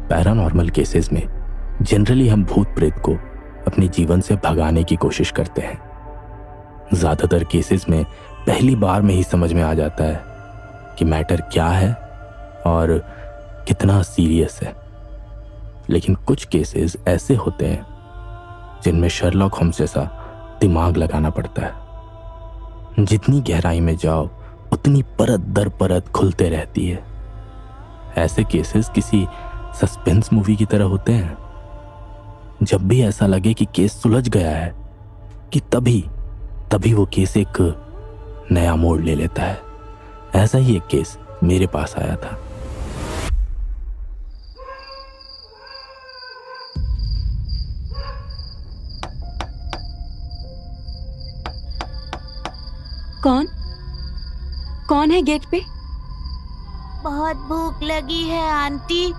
Paranormal cases में generally हम भूत प्रेत को अपने जीवन से भगाने की कोशिश करते हैं। ज़्यादातर केसेस में पहली बार में ही समझ में आ जाता है कि मैटर क्या है और कितना सीरियस है। लेकिन कुछ केसेस ऐसे होते हैं जिनमें शर्लॉक होम्स जैसा दिमाग लगाना पड़ता है। जितनी गहराई में जाओ उतनी परत दर परत खुलते रहती है। ऐसे केसेस किसी सस्पेंस मूवी की तरह होते हैं। जब भी ऐसा लगे कि केस सुलझ गया है कि तभी वो केस एक नया मोड़ ले लेता है। ऐसा ही एक केस मेरे पास आया था। कौन है गेट पे? बहुत भूख लगी है आंटी,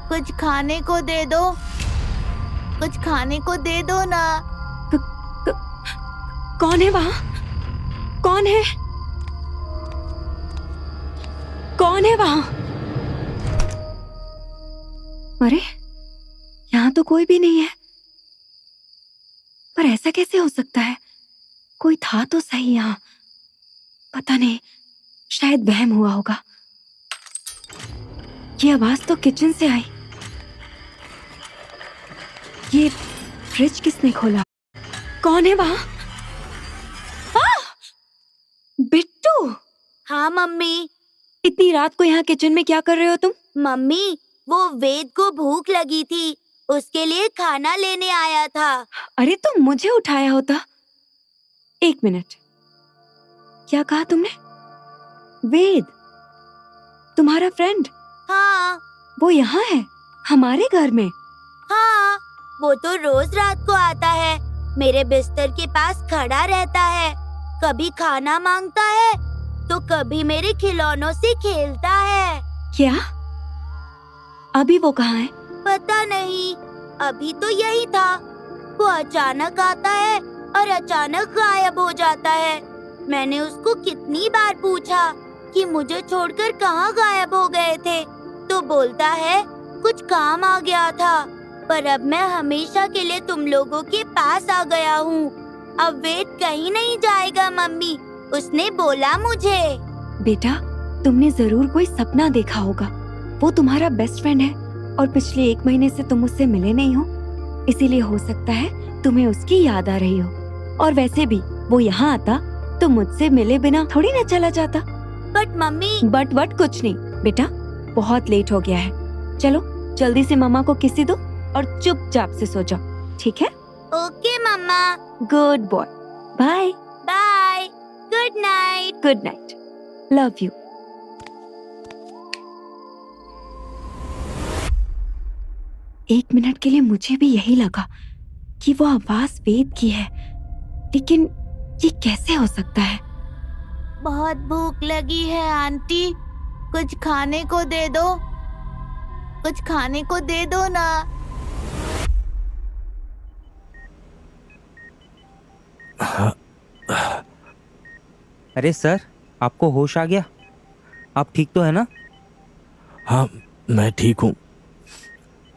कुछ खाने को दे दो, कुछ खाने को दे दो ना। कौन है वहाँ? कौन है? कौन है वहाँ? अरे यहाँ तो कोई भी नहीं है। पर ऐसा कैसे हो सकता है? कोई था तो सही यहाँ। पता नहीं, शायद वहम हुआ होगा। ये आवाज तो किचन से आई। ये फ्रिज किसने खोला? कौन है वहाँ? बिट्टू! हाँ मम्मी। इतनी रात को यहाँ किचन में क्या कर रहे हो तुम? मम्मी, वो वेद को भूख लगी थी, उसके लिए खाना लेने आया था। अरे तो मुझे उठाया होता। एक मिनट, क्या कहा तुमने? वेद तुम्हारा फ्रेंड? हाँ। वो यहाँ है हमारे घर में? हाँ, वो तो रोज रात को आता है, मेरे बिस्तर के पास खड़ा रहता है। कभी खाना मांगता है तो कभी मेरे खिलौनों से खेलता है। क्या? अभी वो कहाँ है? पता नहीं, अभी तो यही था। वो अचानक आता है और अचानक गायब हो जाता है। मैंने उसको कितनी बार पूछा कि मुझे छोड़कर कहाँ गायब हो गए थे, तो बोलता है कुछ काम आ गया था। पर अब मैं हमेशा के लिए तुम लोगों के पास आ गया हूँ। अब वेद कहीं नहीं जाएगा मम्मी, उसने बोला मुझे। बेटा, तुमने जरूर कोई सपना देखा होगा। वो तुम्हारा बेस्ट फ्रेंड है और पिछले 1 महीने से तुम उससे मिले नहीं हो, इसीलिए हो सकता है तुम्हें उसकी याद आ रही हो। और वैसे भी वो यहाँ आता तो मुझसे मिले बिना थोड़ी ना चला जाता। But mummy. बट कुछ नहीं बेटा, बहुत लेट हो गया है। चलो जल्दी से मम्मा को किसी दो और चुपचाप से सो जाओ, ठीक है? ओके मम्मा। Good boy. Bye bye. Good night. Good night. Love you. एक मिनट के लिए मुझे भी यही लगा कि वो आवाज वेद की है, लेकिन ये कैसे हो सकता है? बहुत भूख लगी है आंटी, कुछ खाने को दे दो, कुछ खाने को दे दो ना। अरे सर, आपको होश आ गया? आप ठीक तो है ना? हाँ, मैं ठीक हूँ।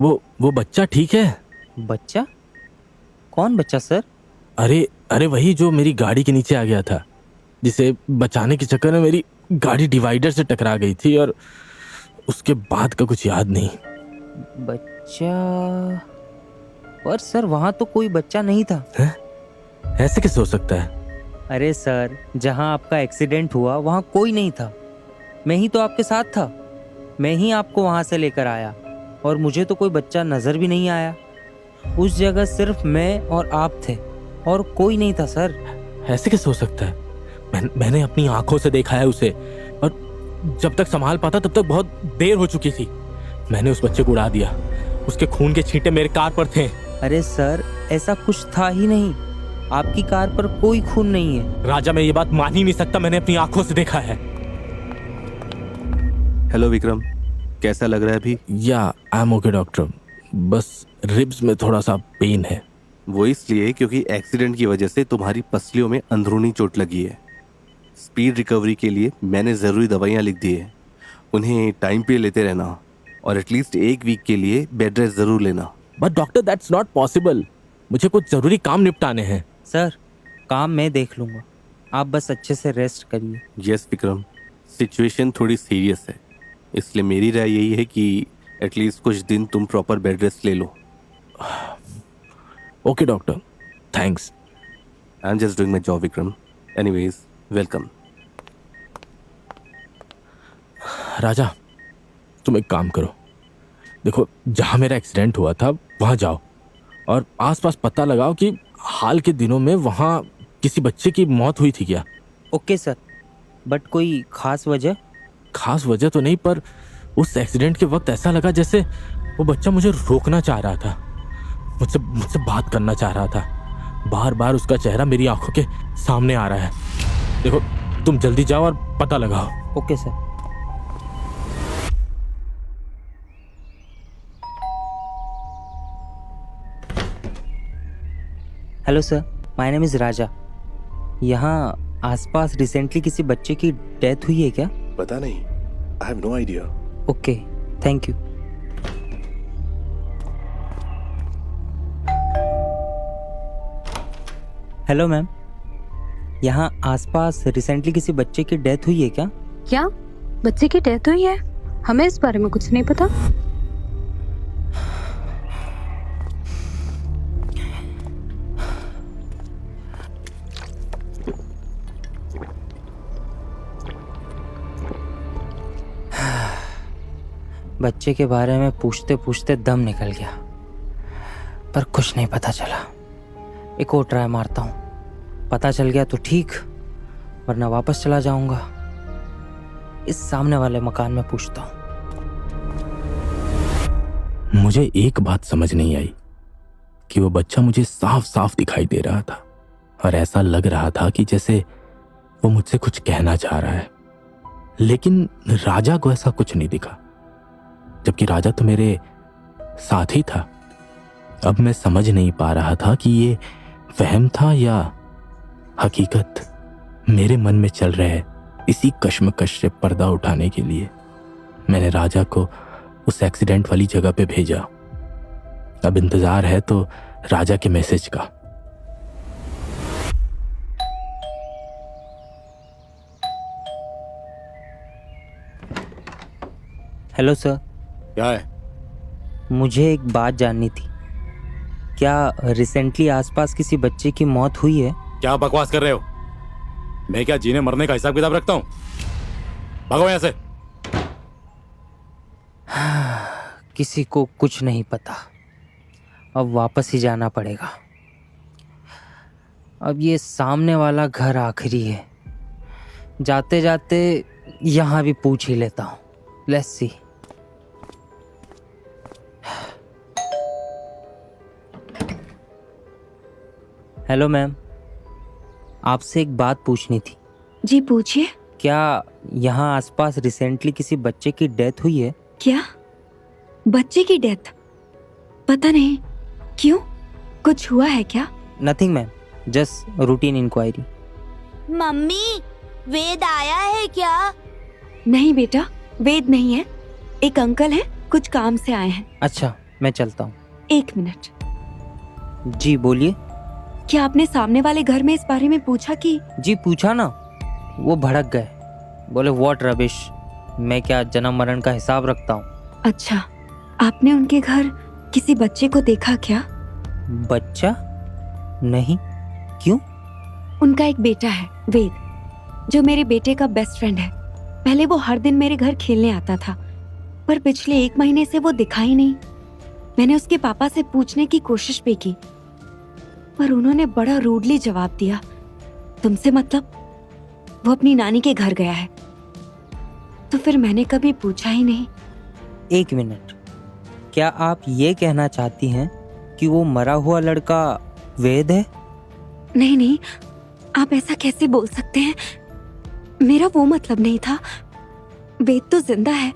वो बच्चा ठीक है? बच्चा? कौन बच्चा सर? अरे वही जो मेरी गाड़ी के नीचे आ गया था, जिसे बचाने के चक्कर में मेरी गाड़ी डिवाइडर से टकरा गई थी और उसके बाद का कुछ याद नहीं। बच्चा? पर सर वहाँ तो कोई बच्चा नहीं था। है? ऐसे कैसे हो सकता है? अरे सर, जहाँ आपका एक्सीडेंट हुआ वहाँ कोई नहीं था। मैं ही तो आपके साथ था। मैं ही आपको वहाँ से लेकर आया और मुझे तो कोई बच्चा नजर भी नहीं आया। उस जगह सिर्फ मैं और आप थे और कोई नहीं था सर। ऐसे कैसे हो सकता है? मैंने अपनी आंखों से देखा है उसे, और जब तक संभाल पाता तब तक बहुत देर हो चुकी थी। मैंने उस बच्चे को उड़ा दिया, उसके खून के छींटे मेरे कार पर थे। अरे सर, ऐसा कुछ था ही नहीं। आपकी कार पर कोई खून नहीं है। राजा, मैं ये बात मान ही नहीं सकता, मैंने अपनी आंखों से देखा है। हेलो विक्रम, कैसा लग रहा है अभी? या आई एम ओके डॉक्टर, बस रिब्स में थोड़ा सा पेन है। वो इसलिए क्योंकि एक्सीडेंट की वजह से तुम्हारी पसलियों में अंदरूनी चोट लगी है। स्पीड रिकवरी के लिए मैंने ज़रूरी दवाइयाँ लिख दी है, उन्हें टाइम पे लेते रहना। और एटलीस्ट एक वीक के लिए बेड रेस्ट जरूर लेना। But doctor that's not possible, मुझे कुछ जरूरी काम निपटाने हैं। सर, काम मैं देख लूँगा, आप बस अच्छे से रेस्ट करिए। यस विक्रम, सिचुएशन थोड़ी सीरियस है, इसलिए मेरी राय यही है कि एटलीस्ट कुछ दिन तुम प्रॉपर बेड रेस्ट ले लो। Okay doctor, thanks. I am just doing my job Vikram. Anyways, welcome. Raja, तुम एक काम करो, देखो जहाँ मेरा एक्सीडेंट हुआ था वहाँ जाओ और आसपास पता लगाओ कि हाल के दिनों में वहाँ किसी बच्चे की मौत हुई थी क्या। ओके सर, बट कोई खास वजह? खास वजह तो नहीं, पर उस एक्सीडेंट के वक्त ऐसा लगा जैसे वो बच्चा मुझे रोकना चाह रहा था, मुझसे बात करना चाह रहा था। बार बार उसका चेहरा मेरी आंखों के सामने आ रहा है। देखो तुम जल्दी जाओ और पता लगाओ। Okay sir. Hello sir, my name is Raja. यहाँ आसपास रिसेंटली किसी बच्चे की डेथ हुई है क्या? पता नहीं, I have no idea. Okay, thank you. Hello ma'am, यहाँ आसपास रिसेंटली किसी बच्चे की डेथ हुई है क्या? क्या बच्चे की डेथ हुई है? हमें इस बारे में कुछ नहीं पता। बच्चे के बारे में पूछते पूछते दम निकल गया, पर कुछ नहीं पता चला। एक और ट्राई मारता हूँ, पता चल गया तो ठीक, वरना वापस चला जाऊंगा। इस सामने वाले मकान में पूछता हूँ। मुझे एक बात समझ नहीं आई कि वो बच्चा मुझे साफ साफ दिखाई दे रहा था और ऐसा लग रहा था कि जैसे वो मुझसे कुछ कहना चाह रहा है, लेकिन राजा को ऐसा कुछ नहीं दिखा, जबकि राजा तो मेरे साथ ही था। अब मैं समझ नहीं पा रहा था कि ये वहम था या हकीकत। मेरे मन में चल रहे इसी कश्मकश से पर्दा उठाने के लिए मैंने राजा को उस एक्सीडेंट वाली जगह पे भेजा। अब इंतजार है तो राजा के मैसेज का। हेलो सर, क्या है? मुझे एक बात जाननी थी। क्या रिसेंटली आसपास किसी बच्चे की मौत हुई है? क्या बकवास कर रहे हो? मैं क्या जीने मरने का हिसाब किताब रखता हूँ? भागो यहाँ से। किसी को कुछ नहीं पता, अब वापस ही जाना पड़ेगा। अब ये सामने वाला घर आखिरी है, जाते जाते यहाँ भी पूछ ही लेता हूँ। Let's see. हेलो मैम, आपसे एक बात पूछनी थी। जी पूछिए। क्या यहाँ आसपास रिसेंटली किसी बच्चे की डेथ हुई है? क्या बच्चे की डेथ? पता नहीं, क्यों? कुछ हुआ है क्या? Nothing ma'am, just routine inquiry. Mummy, Ved आया है क्या? नहीं बेटा, वेद नहीं है, एक अंकल है, कुछ काम से आए हैं। अच्छा, मैं चलता हूँ। 1 मिनट। जी बोलिए। क्या आपने सामने वाले घर में इस बारे में पूछा कि? जी पूछा ना, वो भड़क गए, बोले व्हाट रबिश, मैं क्या जन्म मरण का हिसाब रखता हूँ। अच्छा, आपने उनके घर किसी बच्चे को देखा क्या? बच्चा? नहीं, क्यों? उनका एक बेटा है, वेद, जो मेरे बेटे का बेस्ट फ्रेंड है। पहले वो हर दिन मेरे घर खेलने आता था, पर पिछले 1 महीने से वो दिखा ही नहीं। मैंने उसके पापा से पूछने की कोशिश भी की, पर उन्होंने बड़ा रूडली जवाब दिया, तुमसे मतलब? वो अपनी नानी के घर गया है। तो फिर मैंने कभी पूछा ही नहीं। 1 मिनट, क्या आप ये कहना चाहती हैं कि वो मरा हुआ लड़का वेद है? नहीं नहीं, आप ऐसा कैसे बोल सकते हैं? मेरा वो मतलब नहीं था। वेद तो जिंदा है,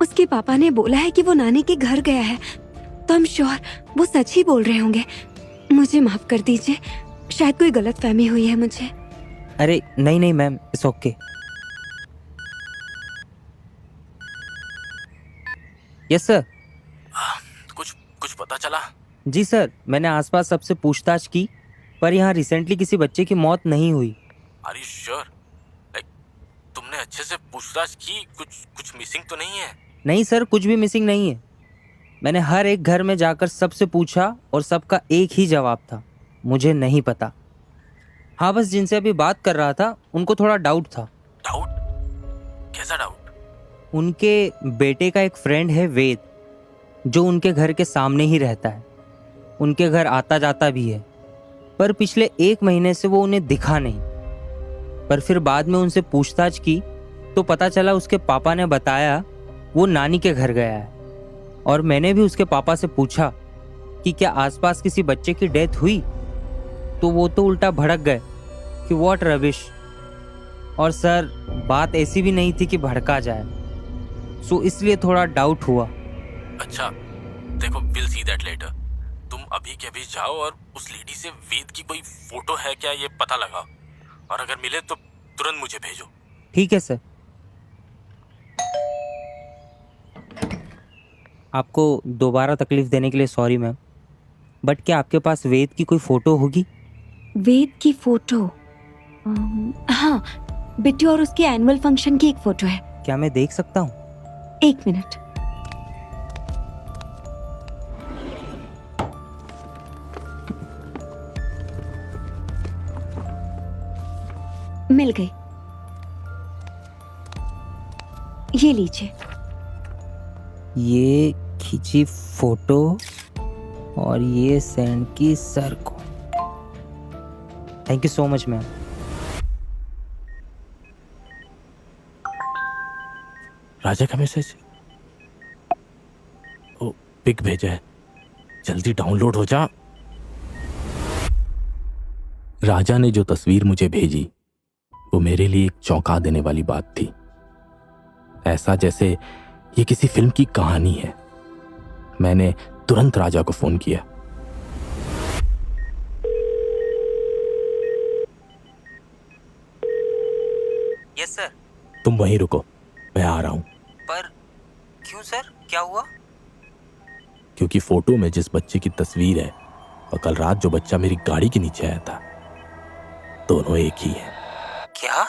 उसके पापा ने बोला है कि वो नानी के घर गया है, तो आई एम श्योर वो सच ही बोल रहे होंगे। मुझे माफ कर दीजिए, शायद कोई गलतफहमी हुई है मुझे। अरे नहीं नहीं ma'am, it's okay. Yes sir. कुछ कुछ पता चला? जी सर, मैंने आसपास सबसे पूछताछ की, पर यहाँ रिसेंटली किसी बच्चे की मौत नहीं हुई। Are you sure? तुमने अच्छे से पूछताछ की? कुछ कुछ मिसिंग तो नहीं है? नहीं सर, कुछ भी मिसिंग नहीं है। मैंने हर एक घर में जाकर सबसे पूछा और सबका एक ही जवाब था, मुझे नहीं पता। हाँ, बस जिनसे अभी बात कर रहा था उनको थोड़ा डाउट था। डाउट? कैसा डाउट? उनके बेटे का एक फ्रेंड है वेद, जो उनके घर के सामने ही रहता है। उनके घर आता जाता भी है, पर पिछले 1 महीने से वो उन्हें दिखा नहीं। पर फिर बाद में उनसे पूछताछ की तो पता चला उसके पापा ने बताया वो नानी के घर गया है। और मैंने भी उसके पापा से पूछा कि क्या आसपास किसी बच्चे की डेथ हुई, तो वो तो उल्टा भड़क गए कि व्हाट रबिश। और सर, बात ऐसी भी नहीं थी कि भड़का जाए, सो इसलिए थोड़ा डाउट हुआ। अच्छा, देखो, विल सी दैट लेटर। तुम अभी के अभी जाओ और उस लेडी से वेद की कोई फोटो है क्या ये पता लगाओ, और अगर मिले तो तुरंत मुझे भेजो। ठीक है सर। आपको दोबारा तकलीफ देने के लिए सॉरी मैम, बट क्या आपके पास वेद की कोई फोटो होगी? वेद की फोटो? हाँ, बिट्टू और उसके एनुअल फंक्शन की एक फोटो है। क्या मैं देख सकता हूँ? 1 मिनट। मिल गई, ये लीजिए। ये खींची फोटो और ये सेंड की सर को। Thank you so much ma'am. Raja का मैसेज? ओ, पिक भेजा है, जल्दी डाउनलोड हो जा। राजा ने जो तस्वीर मुझे भेजी वो मेरे लिए एक चौंका देने वाली बात थी। ऐसा जैसे ये किसी फिल्म की कहानी है। मैंने तुरंत राजा को फोन किया। Yes sir. तुम वहीं रुको, मैं आ रहा हूं। पर क्यों सर, क्या हुआ? क्योंकि फोटो में जिस बच्चे की तस्वीर है और कल रात जो बच्चा मेरी गाड़ी के नीचे आया था, दोनों एक ही है। क्या?